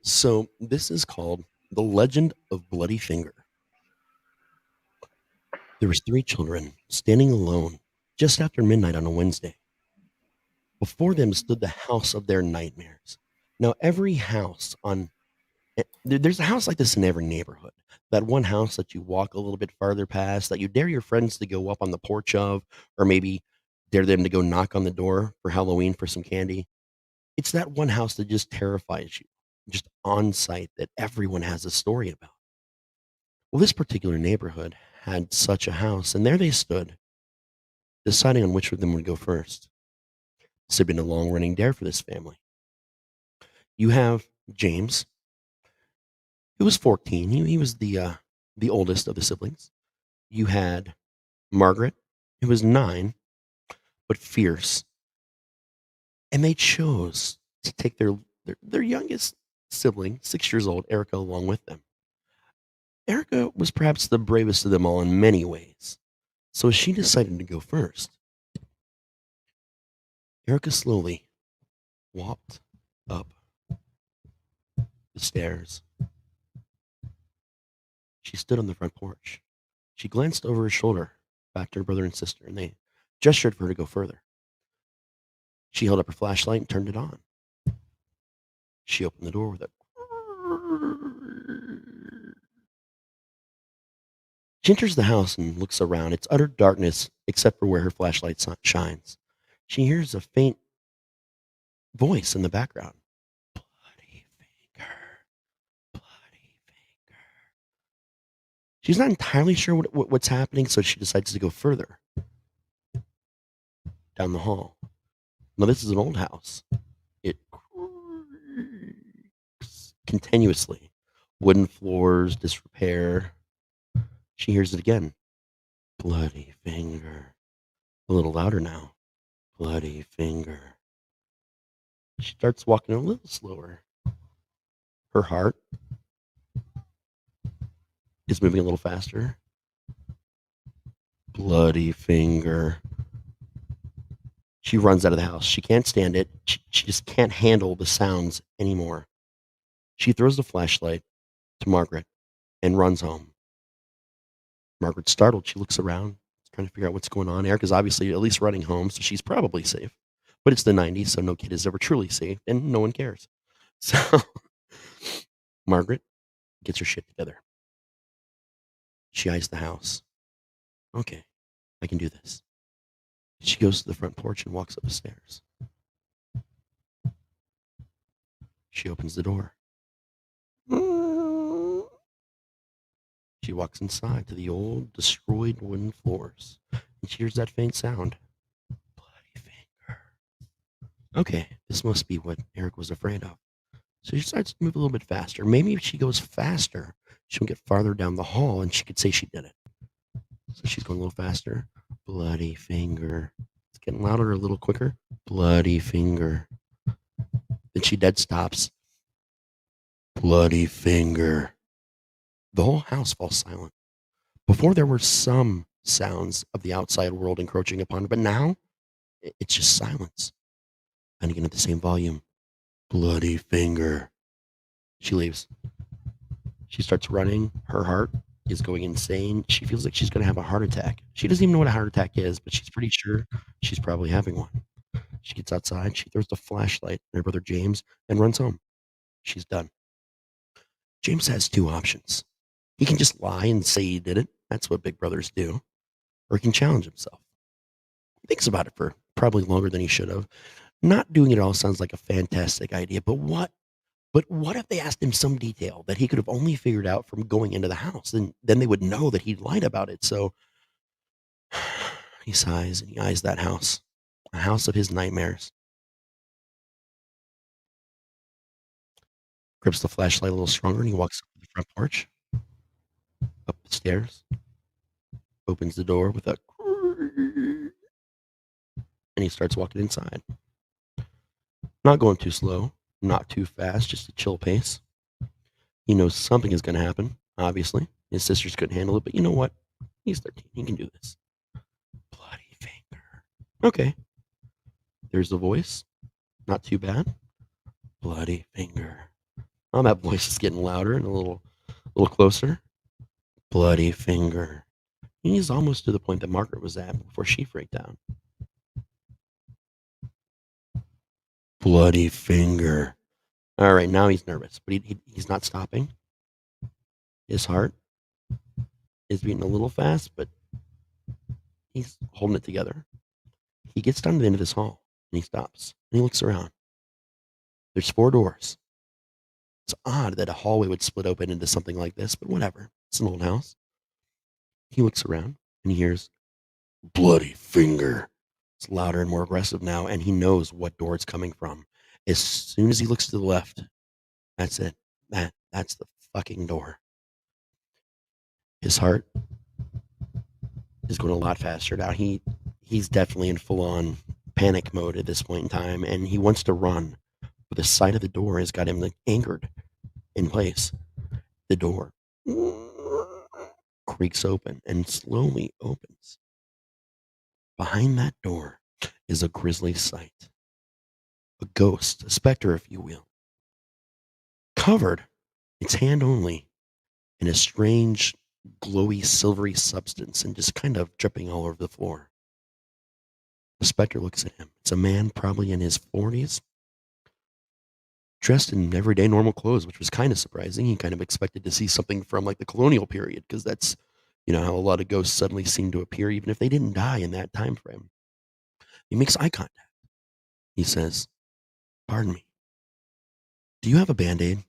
So this is called The Legend of Bloody Finger. There was three children standing alone just after midnight on a Wednesday. Before them stood the house of their nightmares. Now every house on there's a house like this in every neighborhood. That one house that you walk a little bit farther past, that you dare your friends to go up on the porch of, or maybe dare them to go knock on the door for Halloween for some candy. It's that one house that just terrifies you, just on site that everyone has a story about. Well, this particular neighborhood had such a house, and there they stood, deciding on which of them would go first. This had been a long running dare for this family. You have James, who was 14. He was the oldest of the siblings. You had Margaret, who was 9, but fierce. And they chose to take their youngest sibling, 6 years old, Erica, along with them. Erica was perhaps the bravest of them all in many ways. So she decided to go first. Erica slowly walked up the stairs. She stood on the front porch. She glanced over her shoulder back to her brother and sister, and they gestured for her to go further. She held up her flashlight and turned it on. She opened the door with a. She enters the house and looks around. It's utter darkness except for where her flashlight shines. She hears a faint voice in the background. Bloody finger. Bloody finger. She's not entirely sure what's happening, so she decides to go further down the hall. Now, this is an old house. It creaks continuously. Wooden floors, disrepair. She hears it again. Bloody finger. A little louder now. Bloody finger. She starts walking a little slower. Her heart is moving a little faster. Bloody finger. She runs out of the house. She can't stand it. She just can't handle the sounds anymore. She throws the flashlight to Margaret and runs home. Margaret's startled. She looks around, trying to figure out what's going on. Erica's obviously at least running home, so she's probably safe. But it's the 90s, so no kid is ever truly safe, and no one cares. So Margaret gets her shit together. She eyes the house. Okay, I can do this. She goes to the front porch and walks up the stairs. She opens the door. She walks inside to the old, destroyed wooden floors, and she hears that faint sound. Bloody finger. Okay, this must be what Eric was afraid of. So she decides to move a little bit faster. Maybe if she goes faster, she'll get farther down the hall and she could say she did it. So she's going a little faster. Bloody finger. It's getting louder a little quicker. Bloody finger. Then she dead stops. Bloody finger. The whole house falls silent. Before there were some sounds of the outside world encroaching upon her, but now it's just silence. And again at the same volume. Bloody finger. She leaves. She starts running. Her heart is going insane. She feels like she's going to have a heart attack. She doesn't even know what a heart attack is, but she's pretty sure she's probably having one. She gets outside. She throws the flashlight at her brother James and runs home. She's done. James has two options. He can just lie and say he did it. That's what big brothers do. Or he can challenge himself. He thinks about it for probably longer than he should have. Not doing it all sounds like a fantastic idea, but what if they asked him some detail that he could have only figured out from going into the house? And then they would know that he'd lied about it. So he sighs and he eyes that house, a house of his nightmares. Grips the flashlight a little stronger and he walks up to the front porch, up the stairs, opens the door with a and he starts walking inside. Not going too slow, not too fast, just a chill pace. He knows something is going to happen, obviously. His sisters couldn't handle it, but you know what? He's 13. He can do this. Bloody finger. Okay. There's the voice. Not too bad. Bloody finger. That voice is getting louder and a little closer. Bloody finger. He's almost to the point that Margaret was at before she freaked out. Bloody finger. All right, now he's nervous, but he's not stopping. His heart is beating a little fast, but he's holding it together. He gets down to the end of this hall and he stops and he looks around. There's 4 doors. It's odd that a hallway would split open into something like this, but whatever. It's an old house. He looks around and he hears bloody finger. It's louder and more aggressive now, and he knows what door it's coming from. As soon as he looks to the left, that's it. That's the fucking door. His heart is going a lot faster now. He's definitely in full on panic mode at this point in time, and he wants to run, but the side of the door has got him like anchored in place. The door creaks open and slowly opens. Behind that door is a grisly sight. A ghost, a specter, if you will. Covered, its hand only, in a strange, glowy, silvery substance and just kind of dripping all over the floor. The specter looks at him. It's a man probably in his 40s, dressed in everyday normal clothes, which was kind of surprising. He kind of expected to see something from like the colonial period, because that's, how a lot of ghosts suddenly seem to appear, even if they didn't die in that time frame. He makes eye contact. He says, "Pardon me. Do you have a Band-Aid?"